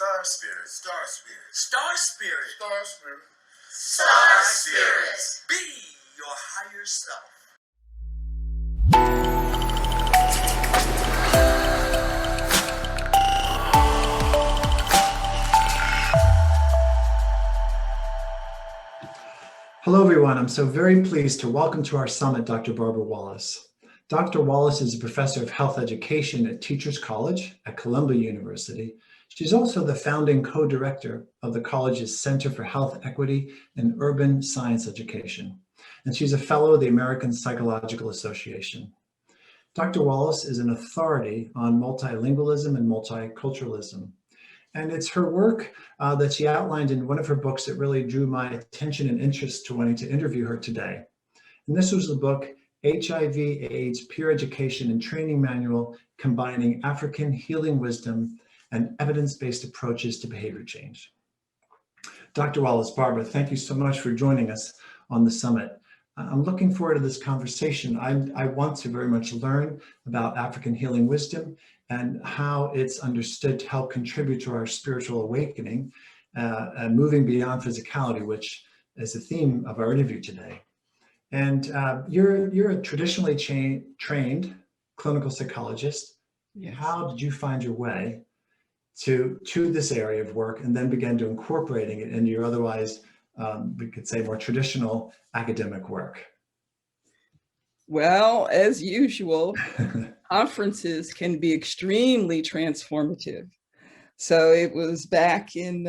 StarSpirit. StarSpirit. StarSpirit. StarSpirit. StarSpirit. Be your higher self. Hello, everyone. I'm so very pleased to welcome to our summit Dr. Barbara Wallace. Dr. Wallace is a professor of health education at Teachers College at Columbia University. She's also the founding co-director of the college's Center for Health Equity and Urban Science Education. And she's a fellow of the American Psychological Association. Dr. Wallace is an authority on multilingualism and multiculturalism. And it's her work that she outlined in one of her books that really drew my attention and interest to wanting to interview her today. And this was the book, HIV/AIDS Peer Education and Training Manual, Combining African Healing Wisdom and Evidence-Based Approaches to Behavior Change. Dr. Wallace, Barbara, thank you so much for joining us on the summit. I'm looking forward to this conversation. I want to very much learn about African healing wisdom and how it's understood to help contribute to our spiritual awakening and moving beyond physicality, which is the theme of our interview today. And you're a traditionally trained clinical psychologist. Yes. How did you find your way to this area of work and then began to incorporating it into your otherwise, we could say, more traditional academic work? Well, as usual, conferences can be extremely transformative. So it was back in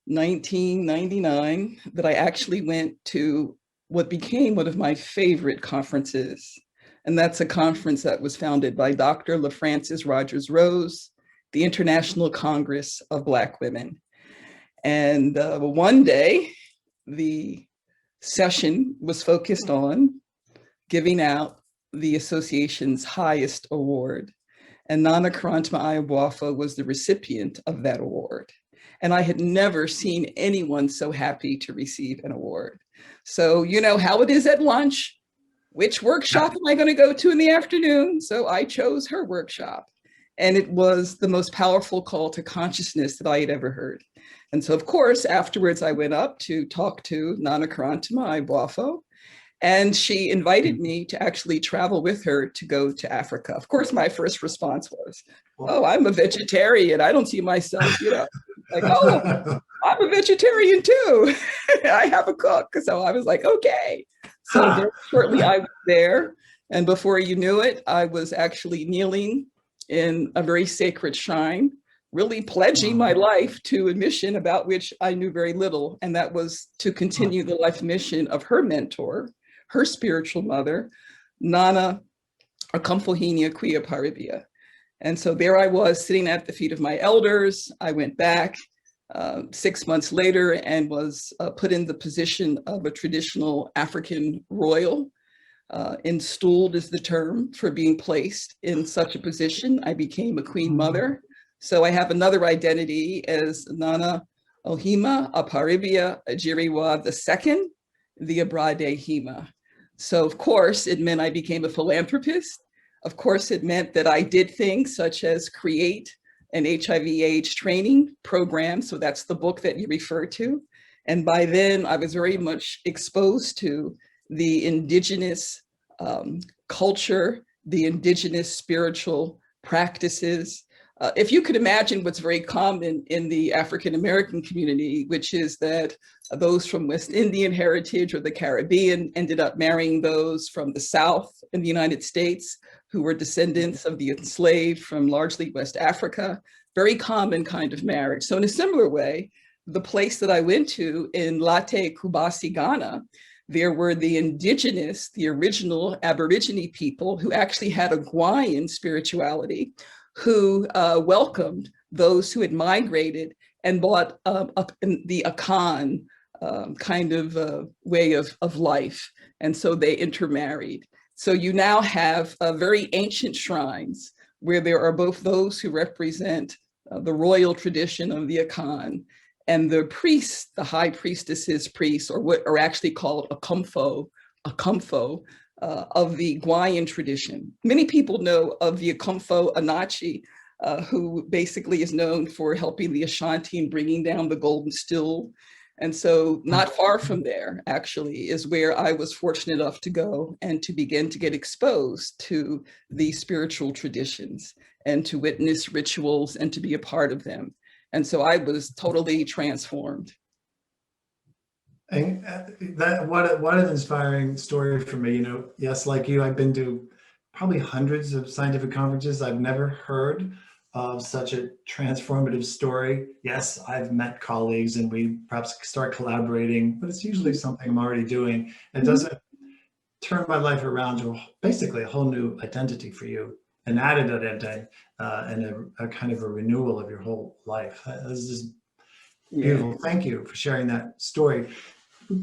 1999 that I actually went to what became one of my favorite conferences. And that's a conference that was founded by Dr. LaFrancis Rogers Rose, the International Congress of Black Women. And one day, the session was focused on giving out the association's highest award. And Nana Ohemaa was the recipient of that award. And I had never seen anyone so happy to receive an award. So you know how it is at lunch. Which workshop am I going to go to in the afternoon? So I chose her workshop. And it was the most powerful call to consciousness that I had ever heard. And so, of course, afterwards, I went up to talk to Nana Ohemaa, and she invited me to actually travel with her to go to Africa. Of course, my first response was, oh, I'm a vegetarian. I don't see myself, like, oh, I'm a vegetarian too. I have a cook. So I was like, okay. So very shortly I was there. And before you knew it, I was actually kneeling in a very sacred shrine, really pledging my life to a mission about which I knew very little. And that was to continue the life mission of her mentor, her spiritual mother, Nana Ohemaa. And so there I was sitting at the feet of my elders. I went back 6 months later and was put in the position of a traditional African royal. Installed is the term for being placed in such a position. I became a queen mother. So I have another identity as Nana Ohemaa Aparibia Ajiriwa II, the Abrade Hema. So of course it meant I became a philanthropist. Of course it meant that I did things such as create an HIV/AIDS training program. So that's the book that you refer to. And by then I was very much exposed to the indigenous culture, the indigenous spiritual practices. If you could imagine what's very common in the African-American community, which is that those from West Indian heritage or the Caribbean ended up marrying those from the South in the United States who were descendants of the enslaved from largely West Africa, very common kind of marriage. So in a similar way, the place that I went to in Late Kubasi, Ghana, there were the indigenous, the original Aborigine people who actually had a Gwayan spirituality, who welcomed those who had migrated and brought up in the Akan kind of way of life. And so they intermarried. So you now have very ancient shrines where there are both those who represent the royal tradition of the Akan and the priests, the high priestesses, priests, or what are actually called a Akumfo of the Gwayan tradition. Many people know of the Akumfo Anachi who basically is known for helping the Ashanti and bringing down the golden stool. And so not far from there, actually, is where I was fortunate enough to go and to begin to get exposed to the spiritual traditions and to witness rituals and to be a part of them. And so I was totally transformed. And what an inspiring story for me. You know, yes, like you, I've been to probably hundreds of scientific conferences. I've never heard of such a transformative story. Yes, I've met colleagues and we perhaps start collaborating, but it's usually something I'm already doing. It doesn't turn my life around to basically a whole new identity for you, an added identity, and a kind of a renewal of your whole life. This is beautiful. Thank you for sharing that story.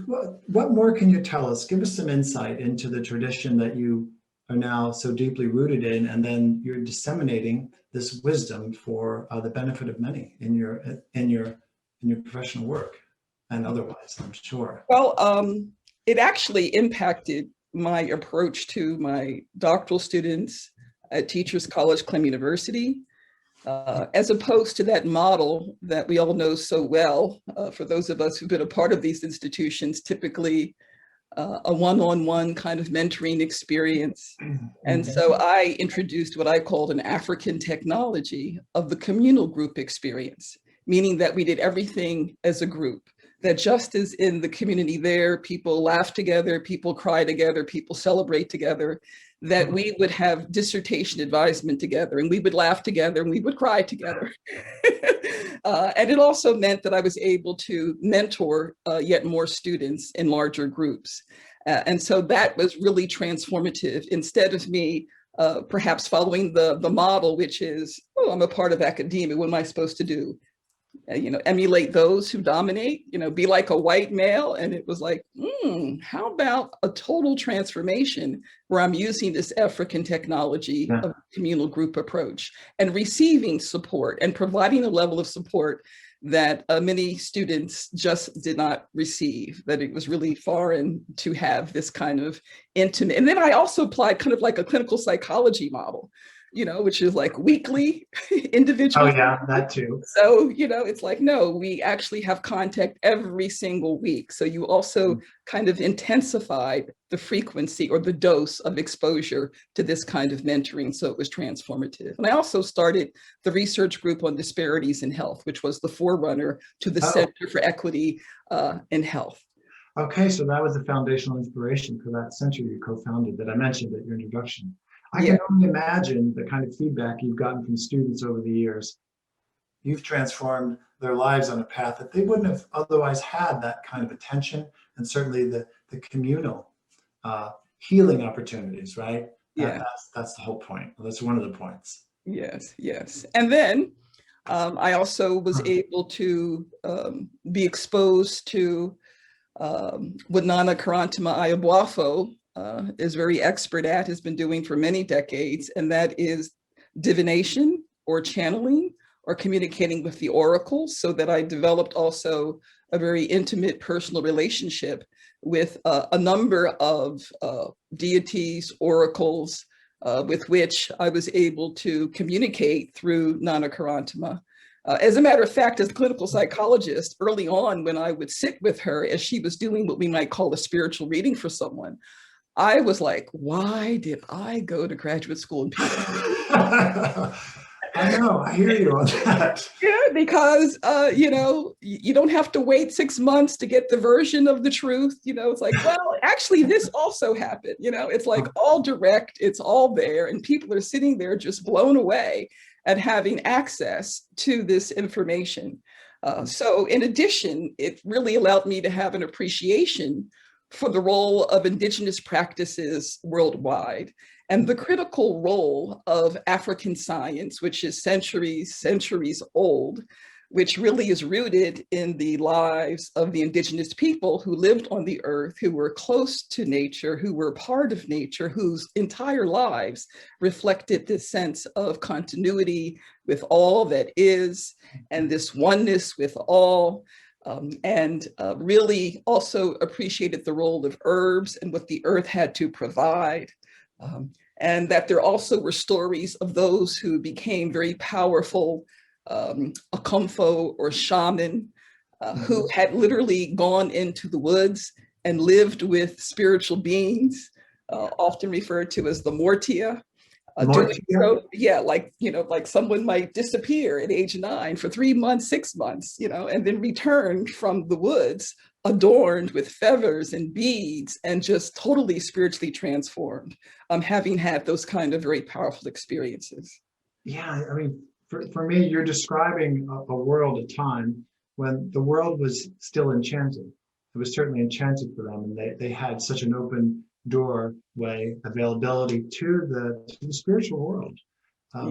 What more can you tell us? Give us some insight into the tradition that you are now so deeply rooted in, and then you're disseminating this wisdom for the benefit of many in your professional work and otherwise, I'm sure. Well, it actually impacted my approach to my doctoral students at Teachers College, Columbia University, as opposed to that model that we all know so well, for those of us who've been a part of these institutions, typically a one-on-one kind of mentoring experience. And so I introduced what I called an African technology of the communal group experience, meaning that we did everything as a group, that just as in the community there, people laugh together, people cry together, people celebrate together, that we would have dissertation advisement together and we would laugh together and we would cry together. And it also meant that I was able to mentor yet more students in larger groups. And so that was really transformative. Instead of me perhaps following the model, which is, oh, I'm a part of academia, what am I supposed to do? Emulate those who dominate, be like a white male. And it was like, how about a total transformation where I'm using this African technology of communal group approach and receiving support and providing a level of support that many students just did not receive, that it was really foreign to have this kind of intimate. And then I also applied kind of like a clinical psychology model, which is like weekly individual. Oh yeah, that too. So, it's like, no, we actually have contact every single week. So you also kind of intensified the frequency or the dose of exposure to this kind of mentoring. So it was transformative. And I also started the research group on disparities in health, which was the forerunner to the Center for Equity in Health. Okay, so that was the foundational inspiration for that center you co-founded that I mentioned at your introduction. I can only imagine the kind of feedback you've gotten from students over the years. You've transformed their lives on a path that they wouldn't have otherwise had that kind of attention, and certainly the communal healing opportunities, right? Yeah. That's the whole point. That's one of the points. Yes, yes. And then I also was able to be exposed to what Nana Ohemaa is very expert at, has been doing for many decades, and that is divination or channeling or communicating with the oracles, so that I developed also a very intimate personal relationship with a number of deities, oracles, with which I was able to communicate through Nana Ohemaa. As a matter of fact, as a clinical psychologist, early on when I would sit with her as she was doing what we might call a spiritual reading for someone, I was like, why did I go to graduate school in PhD? I know, I hear you on that. Yeah, because, you don't have to wait 6 months to get the version of the truth. It's like, well, actually, this also happened. It's like all direct, it's all there. And people are sitting there just blown away at having access to this information. So in addition, it really allowed me to have an appreciation for the role of indigenous practices worldwide and the critical role of African science, which is centuries old, which really is rooted in the lives of the indigenous people who lived on the earth, who were close to nature, who were part of nature, whose entire lives reflected this sense of continuity with all that is, and this oneness with all. And really also appreciated the role of herbs and what the earth had to provide. and that there also were stories of those who became very powerful akomfo or shaman who had literally gone into the woods and lived with spiritual beings, often referred to as the Mortia. Like someone might disappear at age 9 for 3 months, 6 months, and then return from the woods adorned with feathers and beads and just totally spiritually transformed, having had those kind of very powerful experiences. Yeah, I mean, for me, you're describing a world, a time when the world was still enchanted. It was certainly enchanted for them, and they had such an open doorway availability to the spiritual world.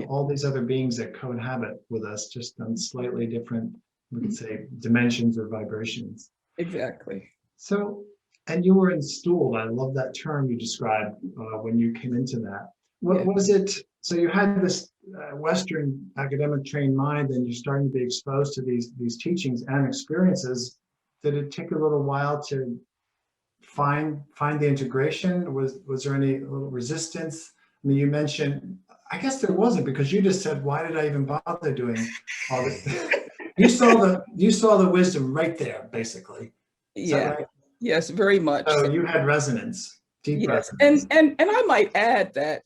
All these other beings that co-inhabit with us, just on slightly different, we could say, dimensions or vibrations. Exactly. So, and you were installed. I love that term you described when you came into that. What was it? So you had this Western academic trained mind, and you're starting to be exposed to these teachings and experiences. Did it take a little while to find the integration? Was there any little resistance? I mean, you mentioned, I guess there wasn't, because you just said, why did I even bother doing all this? you saw the wisdom right there, basically. Is that right? Yes, very much. So you had resonance, deep resonance. And I might add that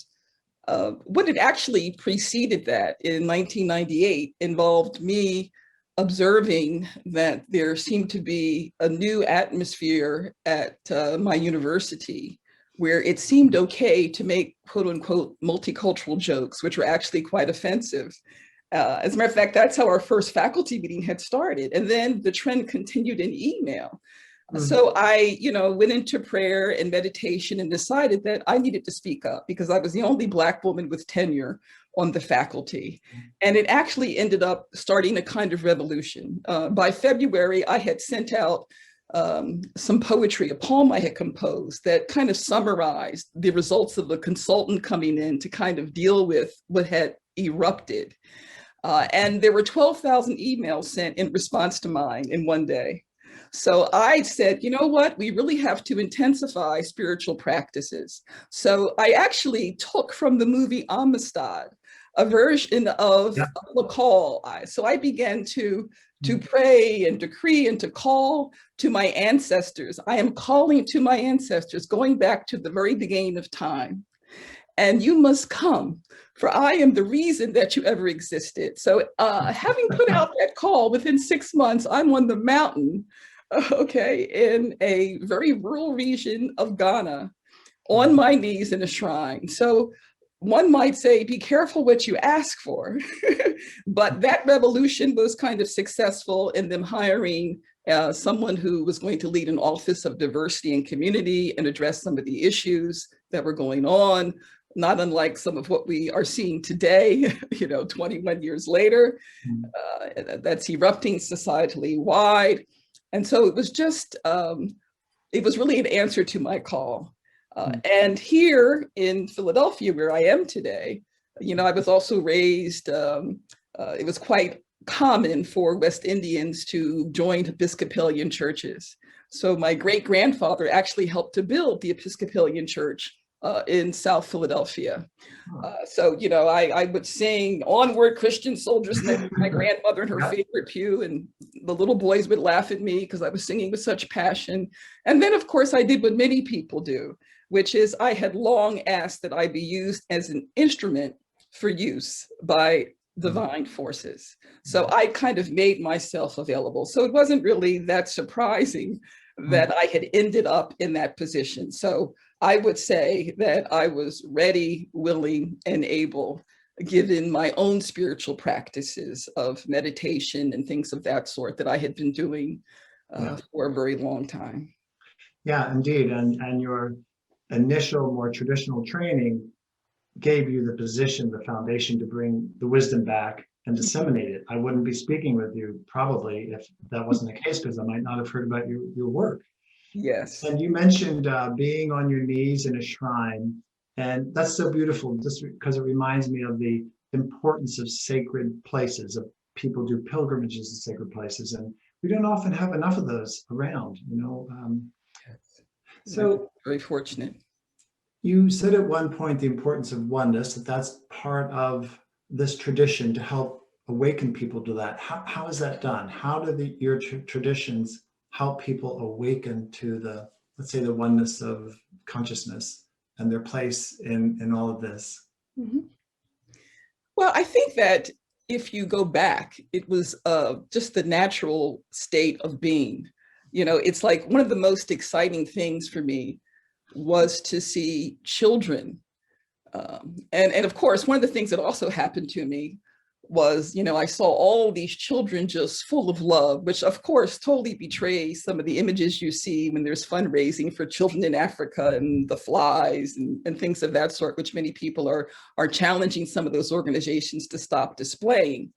what had actually preceded that in 1998 involved me observing that there seemed to be a new atmosphere at my university where it seemed okay to make quote unquote multicultural jokes, which were actually quite offensive. As a matter of fact, that's how our first faculty meeting had started. And then the trend continued in email. So I, went into prayer and meditation and decided that I needed to speak up because I was the only Black woman with tenure on the faculty. And it actually ended up starting a kind of revolution. By February, I had sent out some poetry, a poem I had composed that kind of summarized the results of the consultant coming in to kind of deal with what had erupted. And there were 12,000 emails sent in response to mine in one day. So I said, you know what, we really have to intensify spiritual practices. So I actually took from the movie Amistad a version of the call. So I began to pray and decree and to call to my ancestors. I am calling to my ancestors, going back to the very beginning of time. And you must come, for I am the reason that you ever existed. So having put out that call, within 6 months, I'm on the mountain, in a very rural region of Ghana, on my knees in a shrine. So one might say, be careful what you ask for. But that revolution was kind of successful in them hiring someone who was going to lead an office of diversity and community and address some of the issues that were going on, not unlike some of what we are seeing today, 21 years later, that's erupting societally wide. And so it was just, it was really an answer to my call. And here in Philadelphia, where I am today, I was also raised, it was quite common for West Indians to join Episcopalian churches. So my great-grandfather actually helped to build the Episcopalian church in South Philadelphia. So, I would sing "Onward, Christian Soldiers," my grandmother in her favorite pew, and the little boys would laugh at me because I was singing with such passion. And then, of course, I did what many people do, which is I had long asked that I be used as an instrument for use by divine forces. So I kind of made myself available. So it wasn't really that surprising that I had ended up in that position. So I would say that I was ready, willing, and able, given my own spiritual practices of meditation and things of that sort that I had been doing for a very long time. Yeah, indeed. And your initial, more traditional training gave you the position, the foundation to bring the wisdom back and disseminate it. I wouldn't be speaking with you probably if that wasn't the case, because I might not have heard about your work. Yes. And you mentioned being on your knees in a shrine, and that's so beautiful just because it reminds me of the importance of sacred places. Of people do pilgrimages to sacred places, and we don't often have enough of those around, So very fortunate. You said at one point the importance of oneness, that's part of this tradition to help awaken people to that. How is that done? How do your traditions help people awaken to the, let's say, the oneness of consciousness and their place in all of this? Mhm. Well, I think that if you go back, it was just the natural state of being. You know, it's like one of the most exciting things for me was to see children. And of course, one of the things that also happened to me was, you know, I saw all these children just full of love, which of course totally betrays some of the images you see when there's fundraising for children in Africa and the flies and things of that sort, which many people are challenging some of those organizations to stop displaying.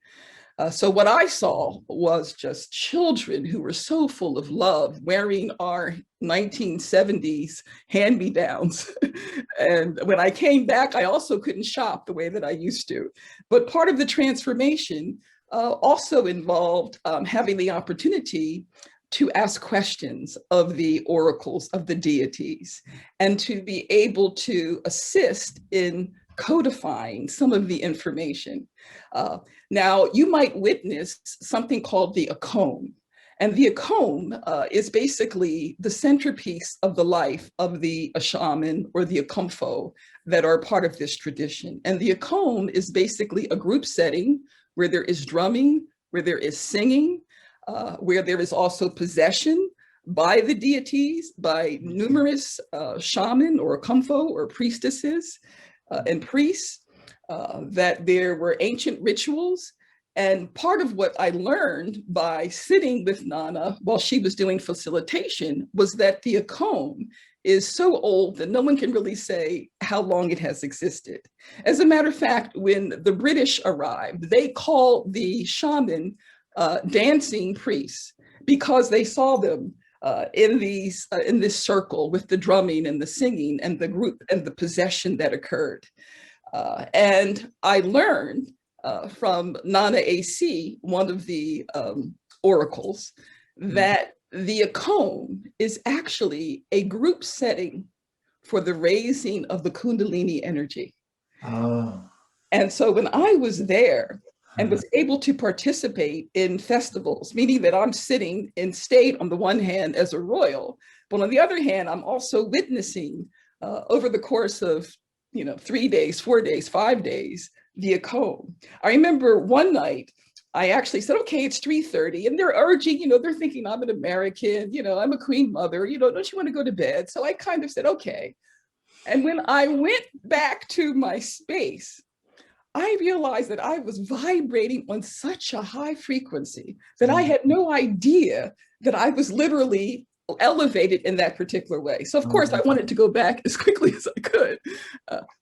So what I saw was just children who were so full of love, wearing our 1970s hand-me-downs. And when I came back, I also couldn't shop the way that I used to. But part of the transformation also involved having the opportunity to ask questions of the oracles, of the deities, and to be able to assist in codifying some of the information. Now, you might witness something called the Akom. And the Akom is basically the centerpiece of the life of the shaman or the Akomfo that are part of this tradition. And the Akom is basically a group setting where there is drumming, where there is singing, where there is also possession by the deities, by numerous shaman or Akomfo or priestesses and priests, that there were ancient rituals. And part of what I learned by sitting with Nana while she was doing facilitation was that the Akom is so old that no one can really say how long it has existed. As a matter of fact, when the British arrived, they called the shaman dancing priests because they saw them in this circle with the drumming and the singing and the group and the possession that occurred. And I learned from Nana AC, one of the oracles, that the Akom is actually a group setting for the raising of the Kundalini energy. Oh. And so when I was there and was able to participate in festivals, meaning that I'm sitting in state on the one hand as a royal, but on the other hand, I'm also witnessing over the course of 3 days, 4 days, 5 days, the Akom. I remember one night, I actually said, okay, it's 3:30, and they're urging, they're thinking I'm an American, I'm a queen mother, don't you want to go to bed? So I kind of said, okay. And when I went back to my space, I realized that I was vibrating on such a high frequency that I had no idea that I was literally elevated in that particular way. So of course I wanted to go back as quickly as I could,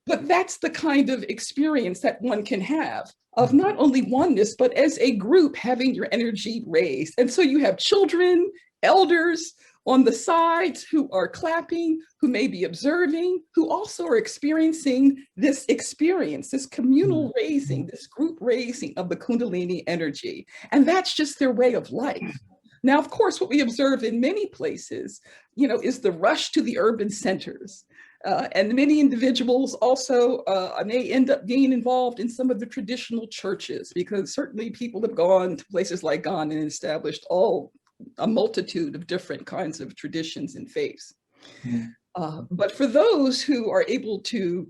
but that's the kind of experience that one can have of not only oneness, but as a group having your energy raised. And so you have children, elders on the sides who are clapping, who may be observing, who also are experiencing this experience, this communal raising, this group raising of the Kundalini energy. And that's just their way of life. Now, of course, what we observe in many places, is the rush to the urban centers. And many individuals also may end up being involved in some of the traditional churches, because certainly people have gone to places like Ghana and established a multitude of different kinds of traditions and faiths. But for those who are able to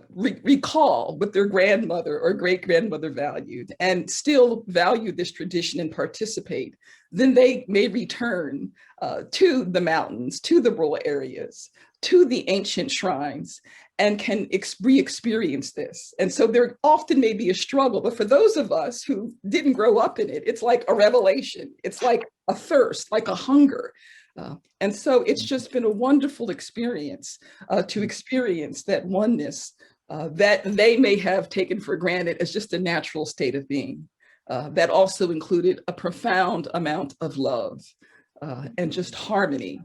recall what their grandmother or great-grandmother valued and still value this tradition and participate, then they may return to the mountains, to the rural areas, to the ancient shrines, and can re-experience this. And so there often may be a struggle, but for those of us who didn't grow up in it, it's like a revelation. It's like a thirst, like a hunger. And so it's just been a wonderful experience to experience that oneness that they may have taken for granted as just a natural state of being. That also included a profound amount of love and just harmony.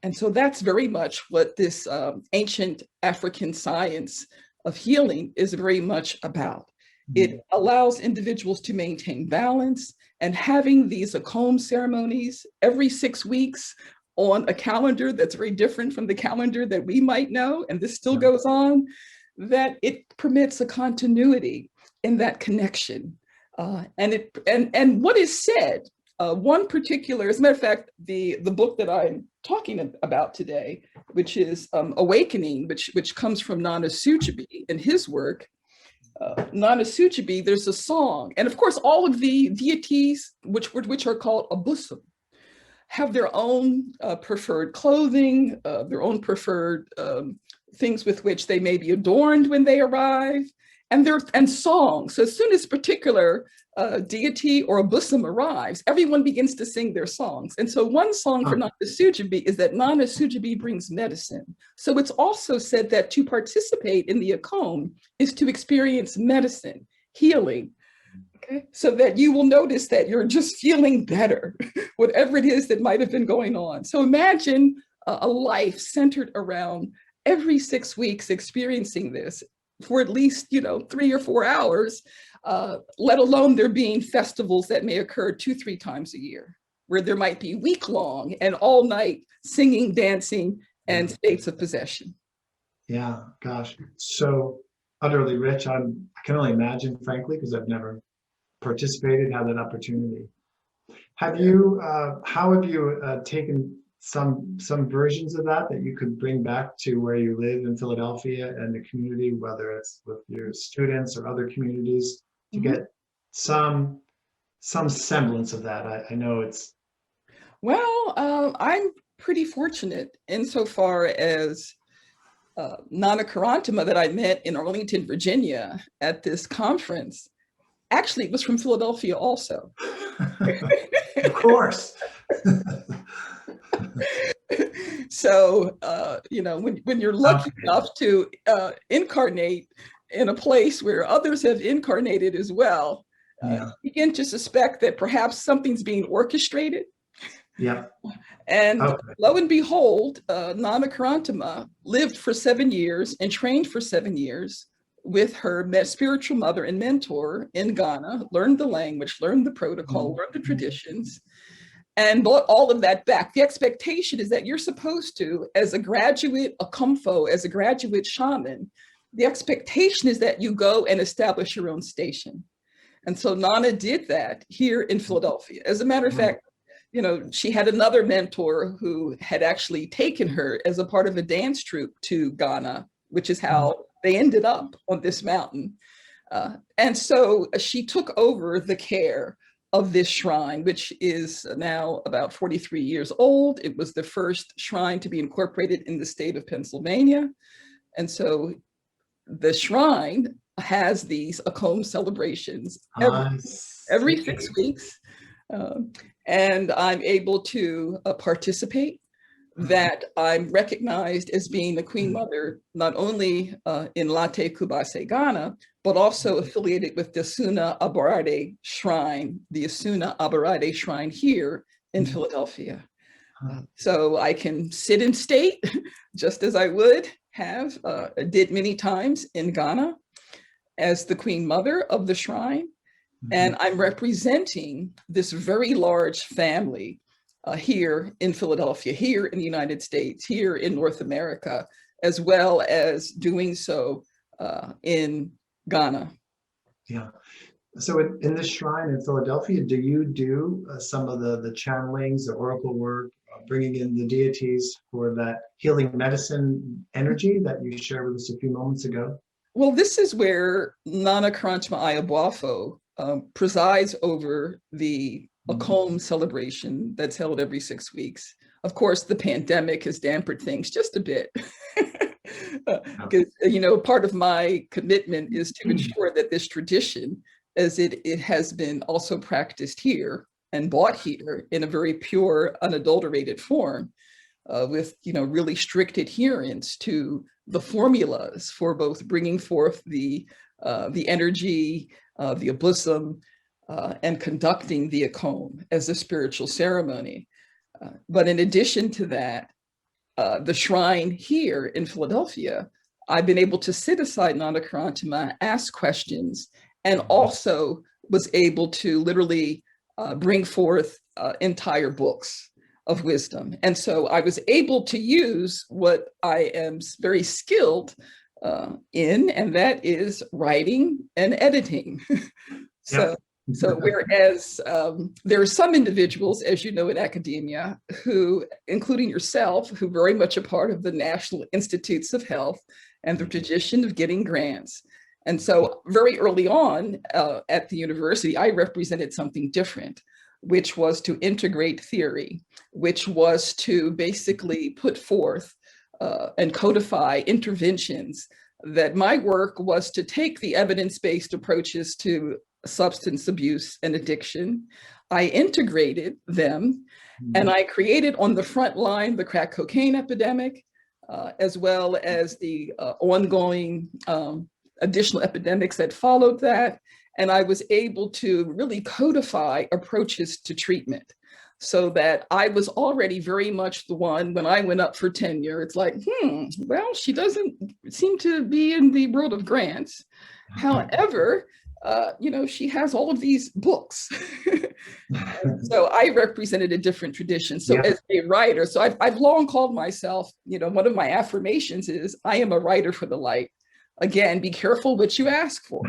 And so that's very much what this ancient African science of healing is very much about. It allows individuals to maintain balance, and having these Akom ceremonies every 6 weeks on a calendar that's very different from the calendar that we might know, and this still goes on, that it permits a continuity in that connection. And what is said, one particular, as a matter of fact, the book that I'm talking about today, which is Awakening, which comes from Nana Ohemaa in his work. Nana Ohemaa, there's a song, and of course, all of the deities, which are called Abusam, have their own preferred clothing, their own preferred things with which they may be adorned when they arrive, and songs. So as soon as a particular deity or a Abusam arrives, everyone begins to sing their songs. And so one song for Nana Ohemaa is that Nana Ohemaa brings medicine. So it's also said that to participate in the Akom is to experience medicine, healing. Okay, so that you will notice that you're just feeling better, whatever it is that might have been going on. So imagine a life centered around every 6 weeks experiencing this for at least 3 or 4 hours, let alone there being festivals that may occur 2-3 times a year, where there might be week-long and all night singing, dancing, and states of possession. Yeah, gosh, so utterly rich. I can only imagine, frankly, because I've never participated, had that opportunity. Have you, how have you taken some versions of that you could bring back to where you live in Philadelphia and the community, whether it's with your students or other communities, to get some semblance of that? I know it's... Well, I'm pretty fortunate insofar as Nana Ohemaa that I met in Arlington, Virginia at this conference, actually it was from Philadelphia also. Of course. So, when you're lucky enough to incarnate in a place where others have incarnated as well, you begin to suspect that perhaps something's being orchestrated. Yeah. And lo and behold, Nana Ohemaa lived for 7 years and trained for 7 years with her spiritual mother and mentor in Ghana, learned the language, learned the protocol, learned the traditions, and brought all of that back. The expectation is that you're supposed to, as a graduate Akomfo, as a graduate shaman, the expectation is that you go and establish your own station. And so Nana did that here in Philadelphia. As a matter of fact, she had another mentor who had actually taken her as a part of a dance troupe to Ghana, which is how they ended up on this mountain. And so she took over the care of this shrine, which is now about 43 years old. It was the first shrine to be incorporated in the state of Pennsylvania. And so the shrine has these Akom celebrations every 6 weeks. And I'm able to participate, that I'm recognized as being the Queen Mother, not only in Latte Kubase, Ghana, but also affiliated with the Asuna Abarade Shrine, the Asuna Abarade Shrine here in Philadelphia. So I can sit in state, just as I would have, did many times in Ghana, as the Queen Mother of the shrine. And I'm representing this very large family here in Philadelphia, here in the United States, here in North America, as well as doing so in Ghana. Yeah. So in this shrine in Philadelphia, do you do some of the channelings, the oracle work, bringing in the deities for that healing medicine energy that you shared with us a few moments ago? Well, this is where Nana Ohemaa Ayabuafo presides over the Akom celebration that's held every 6 weeks. Of course, the pandemic has dampened things just a bit. Because, part of my commitment is to ensure that this tradition, as it has been also practiced here and bought here in a very pure, unadulterated form, with really strict adherence to the formulas for both bringing forth the energy, the abusam, and conducting the Akom as a spiritual ceremony. But in addition to that, the shrine here in Philadelphia, I've been able to sit aside Nana Ohemaa, ask questions, and also was able to literally bring forth entire books of wisdom. And so I was able to use what I am very skilled in, and that is writing and editing. So, so whereas there are some individuals, as you know, in academia, who, including yourself, who very much a part of the National Institutes of Health and the tradition of getting grants. And so very early on at the university, I represented something different, which was to integrate theory, which was to basically put forth and codify interventions. That my work was to take the evidence-based approaches to substance abuse and addiction. I integrated them, and I created on the front line the crack cocaine epidemic, as well as the ongoing additional epidemics that followed that. And I was able to really codify approaches to treatment, so that I was already very much the one, when I went up for tenure, it's like, well, she doesn't seem to be in the world of grants. However, she has all of these books. So I represented a different tradition. So as a writer, so I've long called myself, one of my affirmations is, I am a writer for the light. Again, be careful what you ask for.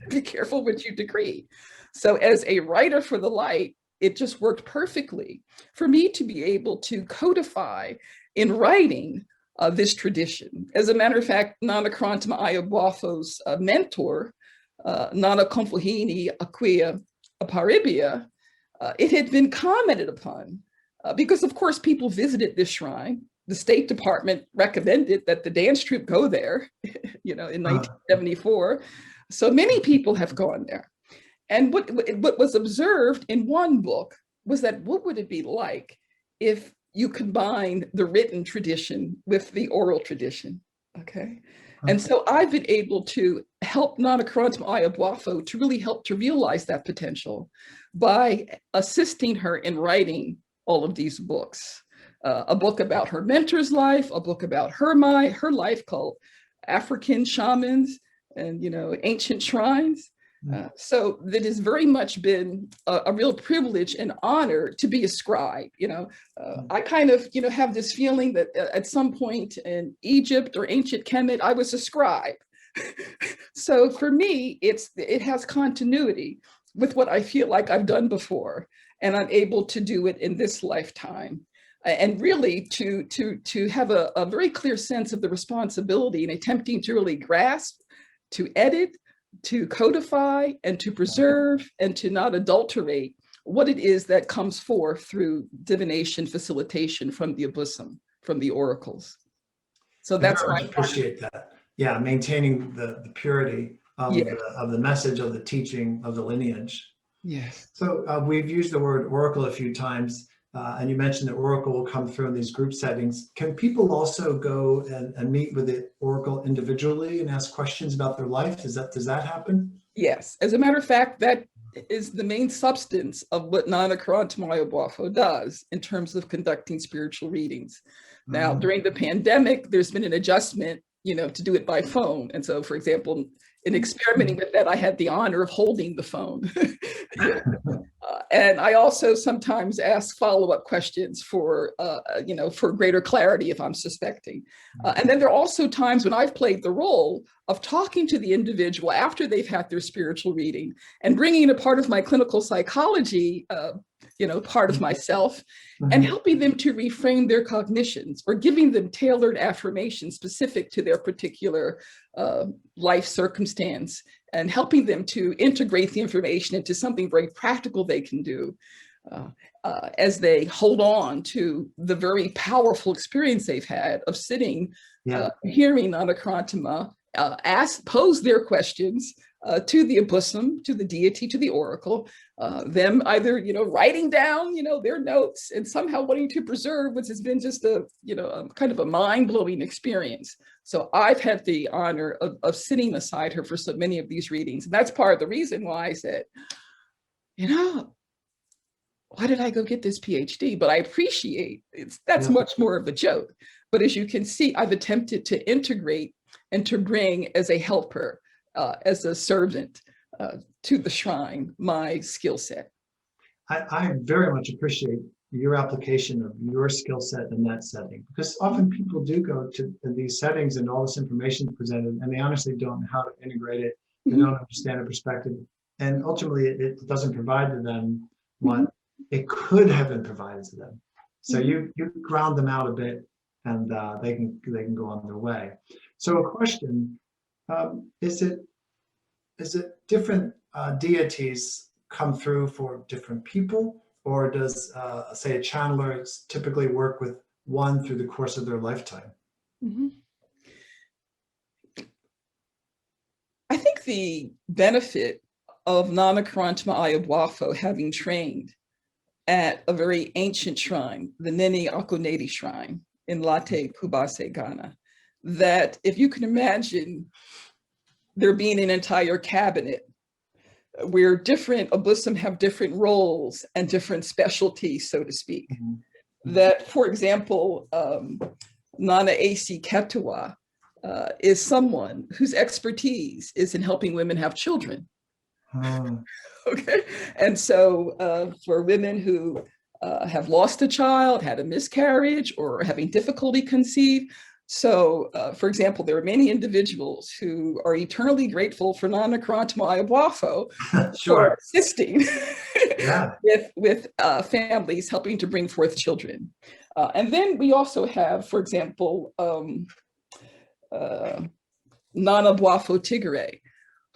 Be careful what you decree. So as a writer for the light, it just worked perfectly for me to be able to codify in writing this tradition. As a matter of fact, Nana Oheemaa's mentor, Nana Ohemaa Akua Aparibia, it had been commented upon because, of course, people visited this shrine. The State Department recommended that the dance troupe go there, in 1974. So many people have gone there. And what was observed in one book was that what would it be like if you combine the written tradition with the oral tradition, okay? And so I've been able to help Nana Ohemaa to really help to realize that potential by assisting her in writing all of these books. A book about her mentor's life, a book about her life called African Shamans and, Ancient Shrines. So that has very much been a real privilege and honor to be a scribe. I kind of, have this feeling that at some point in Egypt or ancient Kemet, I was a scribe. So for me, it has continuity with what I feel like I've done before, and I'm able to do it in this lifetime. And really to have a very clear sense of the responsibility in attempting to really grasp, to edit, to codify, and to preserve, and to not adulterate what it is that comes forth through divination facilitation from the abusim, from the oracles. So that's I appreciate that. Yeah, maintaining the purity of the message, of the teaching, of the lineage. Yes. So we've used the word oracle a few times, and you mentioned that oracle will come through in these group settings. Can people also go and meet with the oracle individually and ask questions about their life? Does that happen? Yes. As a matter of fact, that is the main substance of what Nana Ohemaa does in terms of conducting spiritual readings. Now, during the pandemic, there's been an adjustment, to do it by phone. And so, for example, in experimenting with that, I had the honor of holding the phone. And I also sometimes ask follow-up questions for greater clarity if I'm suspecting. And then there are also times when I've played the role of talking to the individual after they've had their spiritual reading and bringing in a part of my clinical psychology, part of myself, and helping them to reframe their cognitions or giving them tailored affirmations specific to their particular life circumstance, and helping them to integrate the information into something very practical they can do as they hold on to the very powerful experience they've had of sitting, hearing Nana Ohemaa pose their questions to the abusim, to the deity, to the oracle, them either, writing down, their notes and somehow wanting to preserve what has been just a kind of a mind-blowing experience. So I've had the honor of sitting beside her for so many of these readings. And that's part of the reason why I said, why did I go get this PhD? But I appreciate that's much more of a joke. But as you can see, I've attempted to integrate and to bring as a helper, as a servant to the shrine, my skill set. I very much appreciate your application of your skill set in that setting? Because often people do go to these settings and all this information is presented and they honestly don't know how to integrate it. They don't understand a perspective. And ultimately it doesn't provide to them what it could have been provided to them. So you ground them out a bit and they can go on their way. So a question, is it different deities come through for different people, or does say a channeler typically work with one through the course of their lifetime? I think the benefit of Nana Ohemaa having trained at a very ancient shrine, the Nene Akonedi shrine in Late Kubase, Ghana, that if you can imagine there being an entire cabinet where different Obusim have different roles and different specialties, so to speak. That, for example, Nana AC Ketua is someone whose expertise is in helping women have children. Okay, and so for women who have lost a child, had a miscarriage, or having difficulty conceive. So, for example, there are many individuals who are eternally grateful for Nana Ohemaa for assisting with families helping to bring forth children. And then we also have, for example, Nana Boafo Tigere,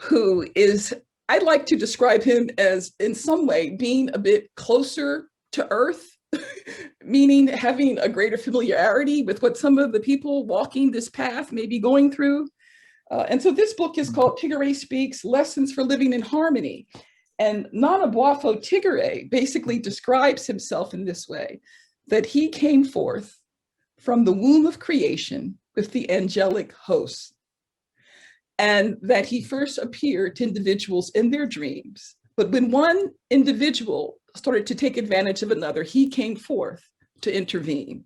who is, I'd like to describe him as in some way being a bit closer to earth, meaning having a greater familiarity with what some of the people walking this path may be going through. And so this book is called Tigere Speaks, Lessons for Living in Harmony. And Nana Boafo Tigere basically describes himself in this way, that he came forth from the womb of creation with the angelic hosts, and that he first appeared to individuals in their dreams. But when one individual started to take advantage of another, he came forth to intervene.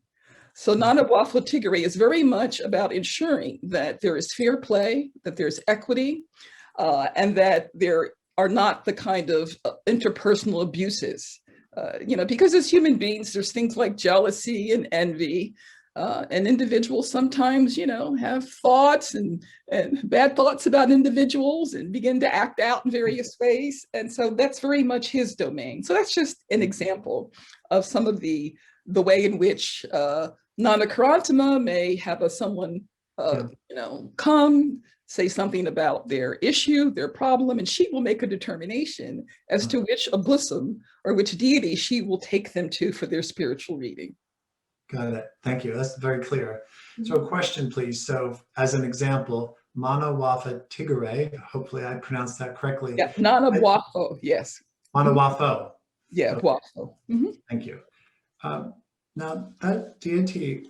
So Nana Boafo Tigere is very much about ensuring that there is fair play, that there's equity, and that there are not the kind of interpersonal abuses. Because as human beings, there's things like jealousy and envy, and individuals sometimes, have thoughts and bad thoughts about individuals and begin to act out in various ways. And so that's very much his domain. So that's just an example of some of the way in which Nana Karantama may have someone, come say something about their issue, their problem, and she will make a determination as to which Obusim or which deity she will take them to for their spiritual reading. Got it. Thank you. That's very clear. So a question, please. So as an example, Nana Boafo Tigere, hopefully I pronounced that correctly. Yeah, Nana Boafo, yes. Nana Boafo. Yeah, Okay. Boafo. Thank you. Now that deity,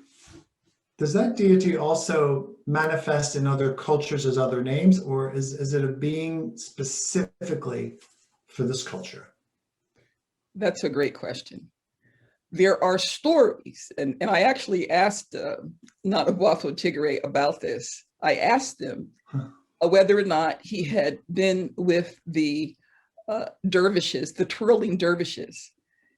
does that deity also manifest in other cultures as other names, or is it a being specifically for this culture? That's a great question. There are stories, and I actually asked Nana Boafo Tigere about this. I asked him whether or not he had been with the dervishes, the twirling dervishes,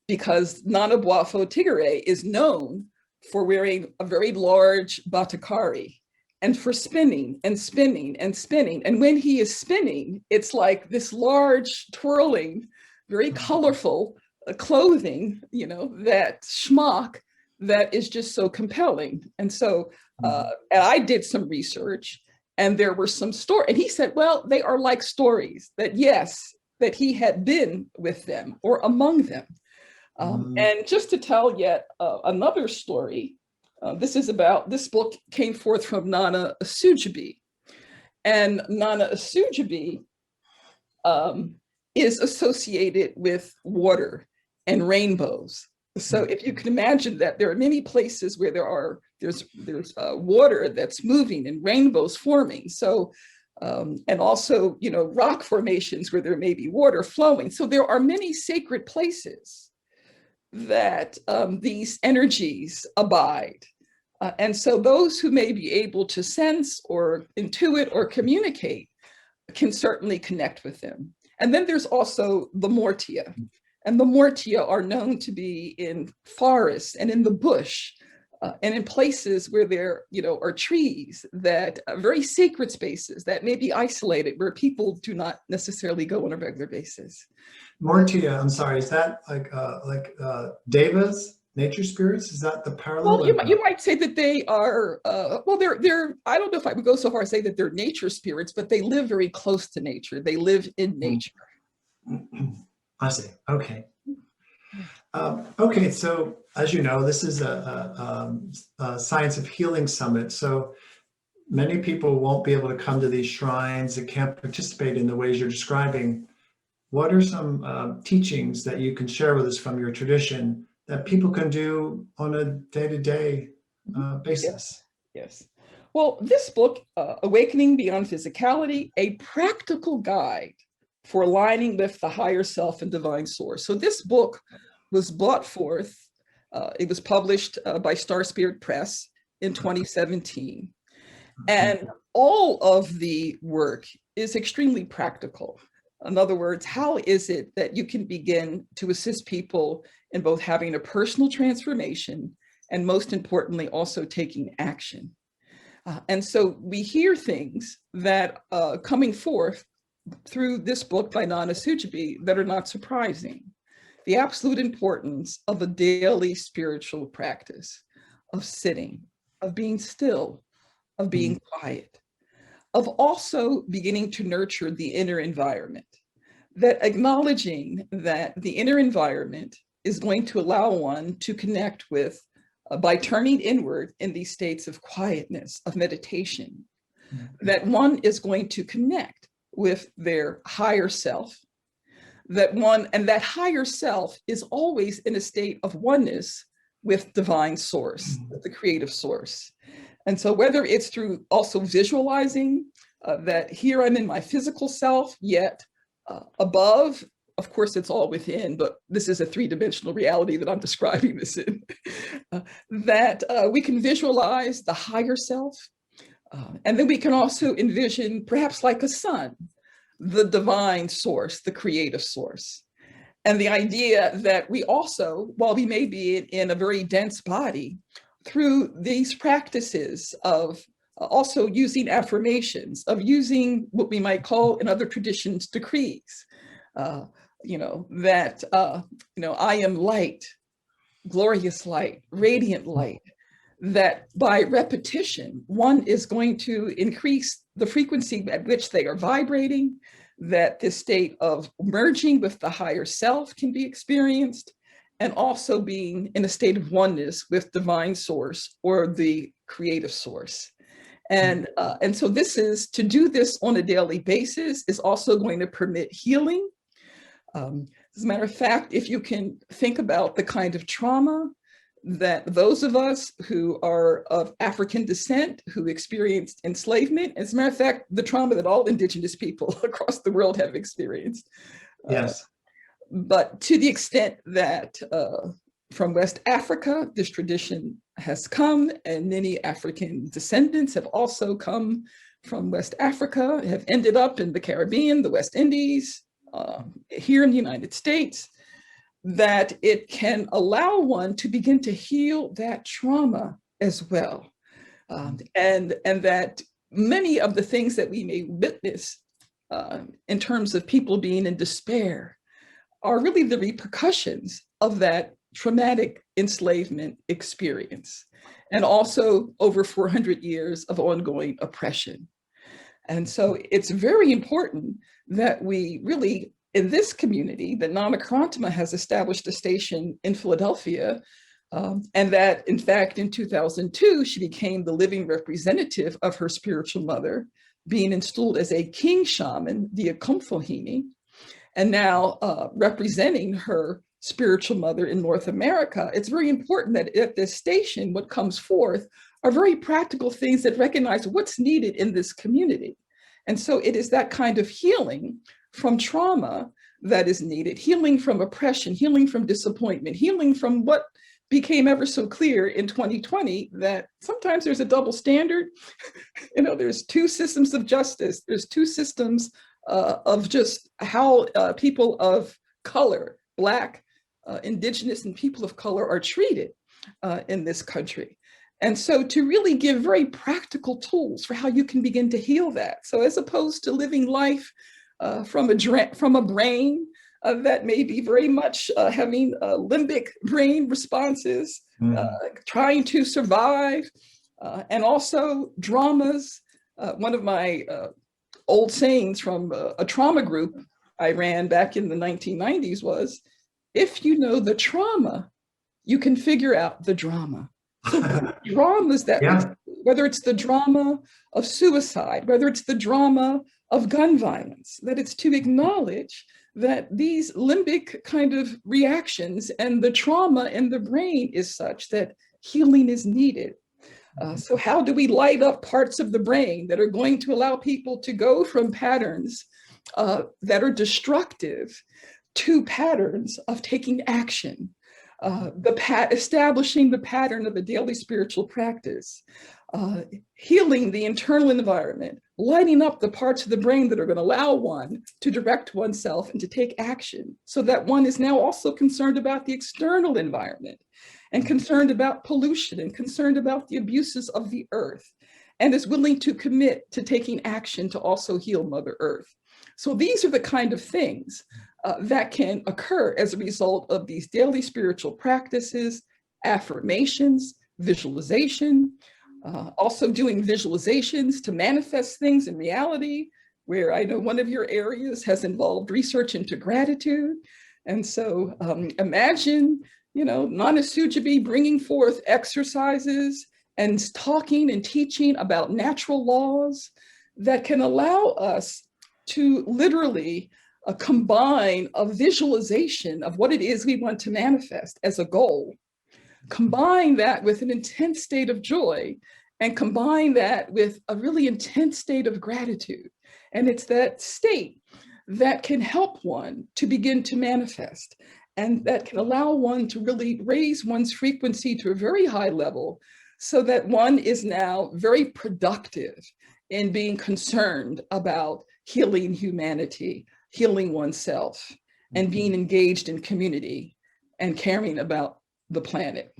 because Nana Boafo Tigere is known for wearing a very large batakari and for spinning and spinning and spinning. And when he is spinning, it's like this large twirling, very colorful clothing, that schmuck that is just so compelling. And so, and I did some research, and there were some stories, and he said, well, they are like stories that, yes, that he had been with them or among them. And just to tell yet another story, this book came forth from Nana Asujibi. And Nana Asujibi is associated with water and rainbows. So if you can imagine that there are many places where there's water that's moving and rainbows forming. So, and also, rock formations where there may be water flowing. So there are many sacred places that these energies abide. And so those who may be able to sense or intuit or communicate can certainly connect with them. And then there's also the Mortia. And the Mortia are known to be in forests and in the bush, and in places where there, are trees that are very sacred spaces that may be isolated, where people do not necessarily go on a regular basis. Mortia, I'm sorry, is that like devas, nature spirits? Is that the parallel? Well, you might say that they are, they're, I don't know if I would go so far as say that they're nature spirits, but they live very close to nature. They live in nature. I see. Okay. Okay, so as you know, this is a Science of Healing Summit. So many people won't be able to come to these shrines and can't participate in the ways you're describing. What are some teachings that you can share with us from your tradition that people can do on a day-to-day basis? Yes. Well, this book, Awakening Beyond Physicality, a practical guide for aligning with the higher self and divine source. So this book was brought forth, it was published by StarSpirit Press in 2017. And all of the work is extremely practical. In other words, how is it that you can begin to assist people in both having a personal transformation and, most importantly, also taking action? And so we hear things that coming forth through this book by Nana Ohemaa that are not surprising. The absolute importance of a daily spiritual practice, of sitting, of being still, of being quiet, of also beginning to nurture the inner environment, that acknowledging that the inner environment is going to allow one to connect with, by turning inward in these states of quietness, of meditation, that one is going to connect with their higher self, that higher self is always in a state of oneness with divine source, with the creative source. And so whether it's through also visualizing that here I'm in my physical self, yet above, of course, it's all within, but this is a three-dimensional reality that I'm describing this in, that we can visualize the higher self. And then we can also envision, perhaps like a sun, the divine source, the creative source. And the idea that we also, while we may be in a very dense body, through these practices of also using affirmations, of using what we might call in other traditions decrees, I am light, glorious light, radiant light, that by repetition, one is going to increase the frequency at which they are vibrating, that this state of merging with the higher self can be experienced, and also being in a state of oneness with divine source or the creative source. And so to do this on a daily basis is also going to permit healing. As a matter of fact, if you can think about the kind of trauma that those of us who are of African descent, who experienced enslavement, as a matter of fact, the trauma that all indigenous people across the world have experienced. Yes. But to the extent that from West Africa, this tradition has come, and many African descendants have also come from West Africa, have ended up in the Caribbean, the West Indies, here in the United States, that it can allow one to begin to heal that trauma as well. And that many of the things that we may witness in terms of people being in despair are really the repercussions of that traumatic enslavement experience, and also over 400 years of ongoing oppression. And so it's very important that we really, in this community, that Nana Ohemaa has established a station in Philadelphia, and that, in fact, in 2002, she became the living representative of her spiritual mother, being installed as a king shaman, the Akomfohini, and now representing her spiritual mother in North America. It's very important that at this station, what comes forth are very practical things that recognize what's needed in this community. And so it is that kind of healing from trauma that is needed, healing from oppression, healing from disappointment, healing from what became ever so clear in 2020, that sometimes there's a double standard. There's two systems of justice. There's two systems of just how people of color, Black, Indigenous, and people of color are treated in this country. And so to really give very practical tools for how you can begin to heal that. So as opposed to living life from a brain that may be very much having limbic brain responses, trying to survive, and also dramas. One of my old sayings from a trauma group I ran back in the 1990s was, if you know the trauma, you can figure out the drama. So dramas that, whether it's the drama of suicide, whether it's the drama of gun violence, that it's to acknowledge that these limbic kind of reactions and the trauma in the brain is such that healing is needed. So how do we light up parts of the brain that are going to allow people to go from patterns that are destructive to patterns of taking action? Establishing the pattern of a daily spiritual practice, healing the internal environment, lighting up the parts of the brain that are going to allow one to direct oneself and to take action, so that one is now also concerned about the external environment and concerned about pollution and concerned about the abuses of the earth, and is willing to commit to taking action to also heal Mother Earth. So these are the kind of things that can occur as a result of these daily spiritual practices, affirmations, visualization, also doing visualizations to manifest things in reality, where I know one of your areas has involved research into gratitude. And so imagine, Nana Ohemaa bringing forth exercises and talking and teaching about natural laws that can allow us to literally combine a visualization of what it is we want to manifest as a goal, combine that with an intense state of joy, and combine that with a really intense state of gratitude. And it's that state that can help one to begin to manifest, and that can allow one to really raise one's frequency to a very high level, so that one is now very productive in being concerned about healing humanity, healing oneself, and being engaged in community and caring about the planet.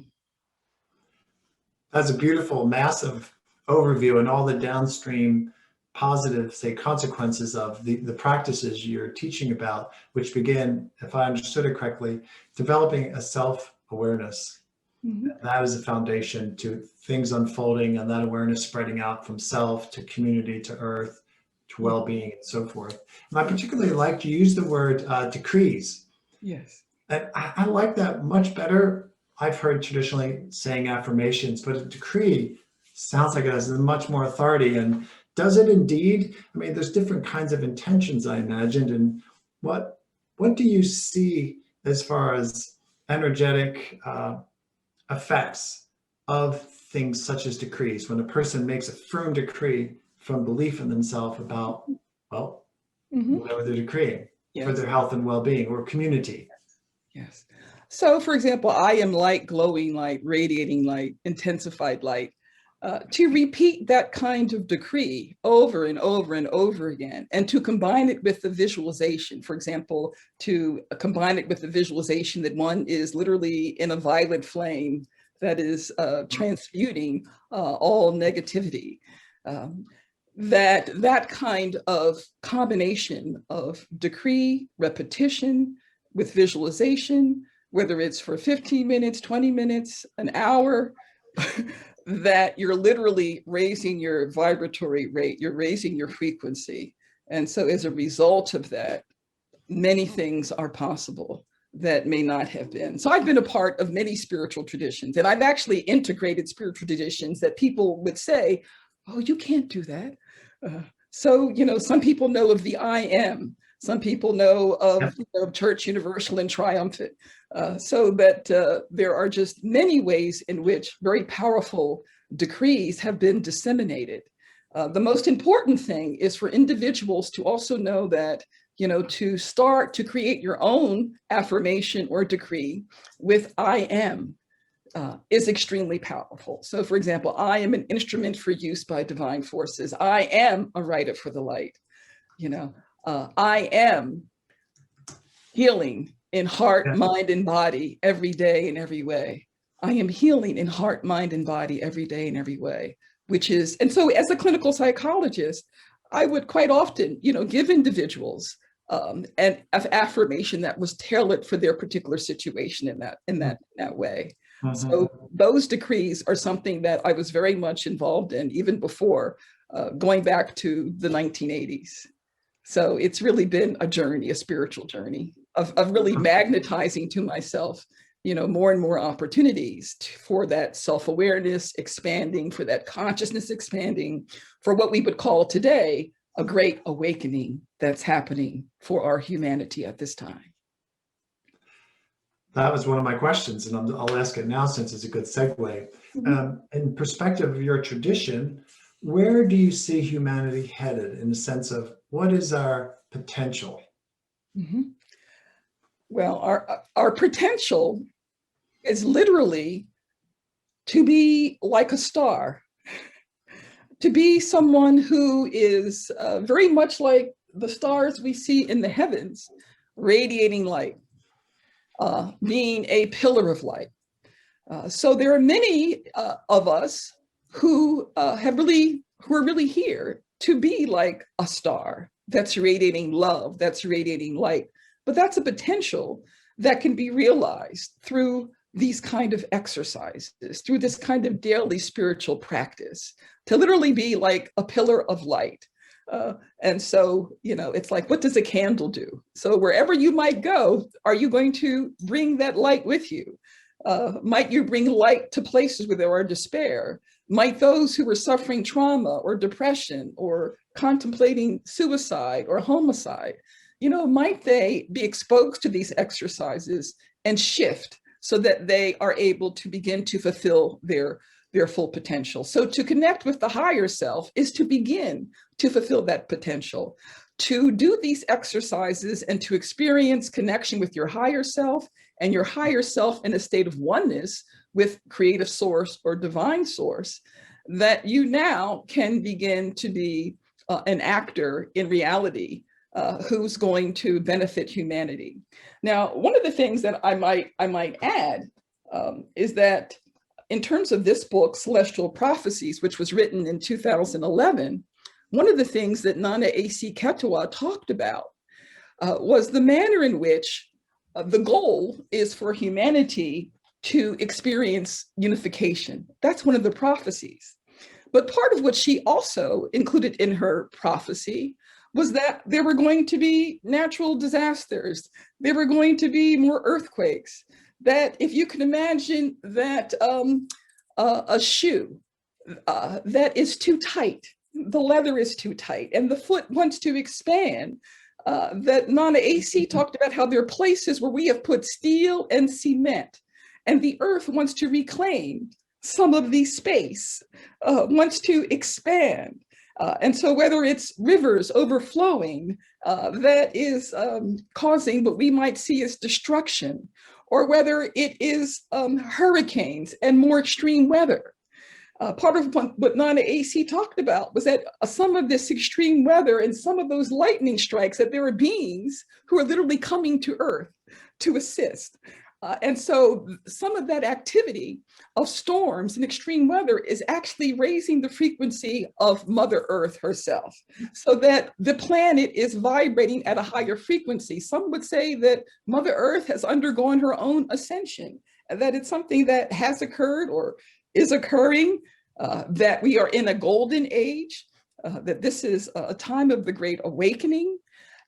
That's a beautiful, massive overview and all the downstream positive, say, consequences of the practices you're teaching about, which begin, if I understood it correctly, developing a self-awareness. That is a foundation to things unfolding, and that awareness spreading out from self to community to earth to well-being and so forth. And I particularly like you use the word decrees. Yes. And I like that much better. I've heard traditionally saying affirmations, but a decree sounds like it has much more authority. And does it indeed? I mean, there's different kinds of intentions, I imagined. And what do you see as far as energetic effects of things such as decrees, when a person makes a firm decree from belief in themselves about, well, whatever they're decreeing for their health and well-being or community? Yes. So for example, I am light, glowing light, radiating light, intensified light. To repeat that kind of decree over and over and over again, and to combine it with the visualization, for example, to combine it with the visualization that one is literally in a violet flame that is transmuting all negativity. That kind of combination of decree, repetition with visualization, whether it's for 15 minutes, 20 minutes, an hour, that you're literally raising your vibratory rate, you're raising your frequency. And so as a result of that, many things are possible that may not have been. So I've been a part of many spiritual traditions, and I've actually integrated spiritual traditions that people would say, oh, you can't do that. So, some people know of the I am. Some people know of Church Universal and Triumphant. So that there are just many ways in which very powerful decrees have been disseminated. The most important thing is for individuals to also know that, to start to create your own affirmation or decree with I am is extremely powerful. So for example, I am an instrument for use by divine forces. I am a writer for the light. I am healing in heart, mind, and body every day in every way. I am healing in heart, mind, and body every day in every way, which is, and so as a clinical psychologist, I would quite often, give individuals an affirmation that was tailored for their particular situation in that way. So those decrees are something that I was very much involved in even before, going back to the 1980s. So it's really been a journey, a spiritual journey of really magnetizing to myself, more and more opportunities for that self-awareness expanding, for that consciousness expanding, for what we would call today a great awakening that's happening for our humanity at this time. That was one of my questions, and I'll ask it now since it's a good segue. In perspective of your tradition, where do you see humanity headed in the sense of what is our potential? Well, our potential is literally to be like a star, to be someone who is very much like the stars we see in the heavens, radiating light, being a pillar of light. So there are many of us who are really here to be like a star that's radiating love, that's radiating light. But that's a potential that can be realized through these kind of exercises, through this kind of daily spiritual practice, to literally be like a pillar of light. And so, it's like, what does a candle do? So wherever you might go, are you going to bring that light with you? Might you bring light to places where there are despair? Might those who are suffering trauma or depression or contemplating suicide or homicide, might they be exposed to these exercises and shift so that they are able to begin to fulfill their full potential? So to connect with the higher self is to begin to fulfill that potential. To do these exercises and to experience connection with your higher self and your higher self in a state of oneness with creative source or divine source, that you now can begin to be an actor in reality who's going to benefit humanity. Now, one of the things that I might add is that in terms of this book, Celestial Prophecies, which was written in 2011, one of the things that Nana A.C. Ketewa talked about was the manner in which the goal is for humanity to experience unification. That's one of the prophecies. But part of what she also included in her prophecy was that there were going to be natural disasters. There were going to be more earthquakes. That if you can imagine that a shoe that is too tight, the leather is too tight, and the foot wants to expand, that Nana A.C. talked about how there are places where we have put steel and cement, and the earth wants to reclaim some of the space, wants to expand. And so whether it's rivers overflowing that is causing what we might see as destruction, or whether it is hurricanes and more extreme weather. Part of what Nana A.C. talked about was that some of this extreme weather and some of those lightning strikes, that there are beings who are literally coming to Earth to assist. And so some of that activity of storms and extreme weather is actually raising the frequency of Mother Earth herself, so that the planet is vibrating at a higher frequency. Some would say that Mother Earth has undergone her own ascension, and that it's something that has occurred or is occurring, that we are in a golden age, that this is a time of the Great Awakening,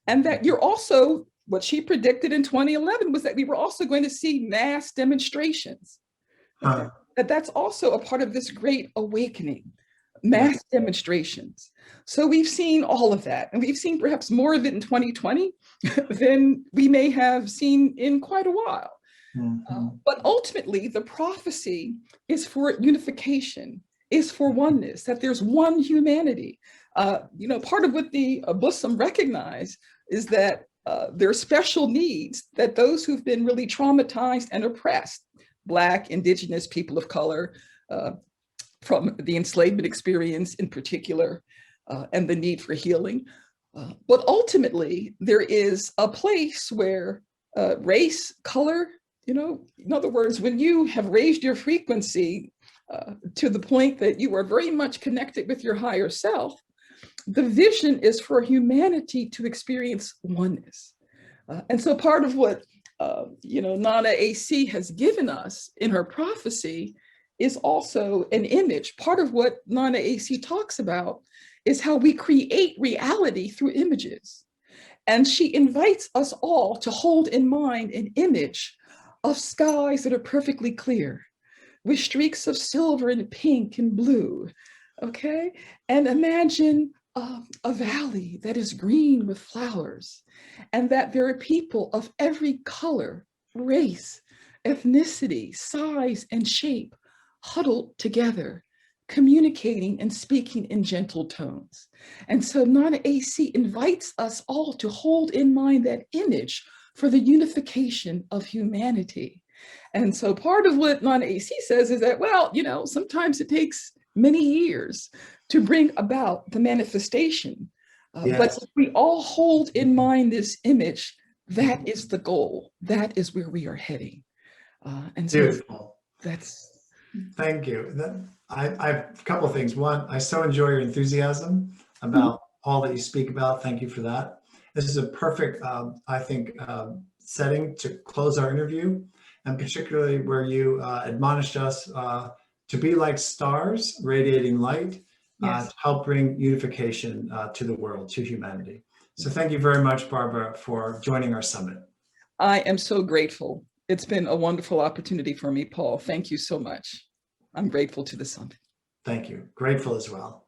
and that you're also, what she predicted in 2011 was that we were also going to see mass demonstrations. That's also a part of this Great Awakening, mass demonstrations. So we've seen all of that, and we've seen perhaps more of it in 2020 than we may have seen in quite a while. But ultimately, the prophecy is for unification, is for oneness, that there's one humanity. Part of what the Buddhism recognize is that there are special needs that those who've been really traumatized and oppressed, Black, Indigenous, people of color, from the enslavement experience in particular, and the need for healing. But ultimately, there is a place where race, color, you know, in other words, when you have raised your frequency to the point that you are very much connected with your higher self, the vision is for humanity to experience oneness. And so part of what, Nana AC has given us in her prophecy is also an image. Part of what Nana AC talks about is how we create reality through images. And she invites us all to hold in mind an image of skies that are perfectly clear, with streaks of silver and pink and blue, okay? And imagine a valley that is green with flowers, and that there are people of every color, race, ethnicity, size, and shape huddled together, communicating and speaking in gentle tones. And so Nana AC invites us all to hold in mind that image for the unification of humanity. And so part of what Nana AC says is that, well, sometimes it takes many years to bring about the manifestation. Yes. But if we all hold in mind this image, that is the goal. That is where we are heading. And so Beautiful. that's... Thank you. I have a couple of things. One, I so enjoy your enthusiasm about all that you speak about. Thank you for that. This is a perfect, I think, setting to close our interview, and particularly where you admonished us to be like stars radiating light, Yes. to help bring unification to the world, to humanity. So thank you very much, Barbara, for joining our summit. I am so grateful. It's been a wonderful opportunity for me, Paul. Thank you so much. I'm grateful to the summit. Thank you. Grateful as well.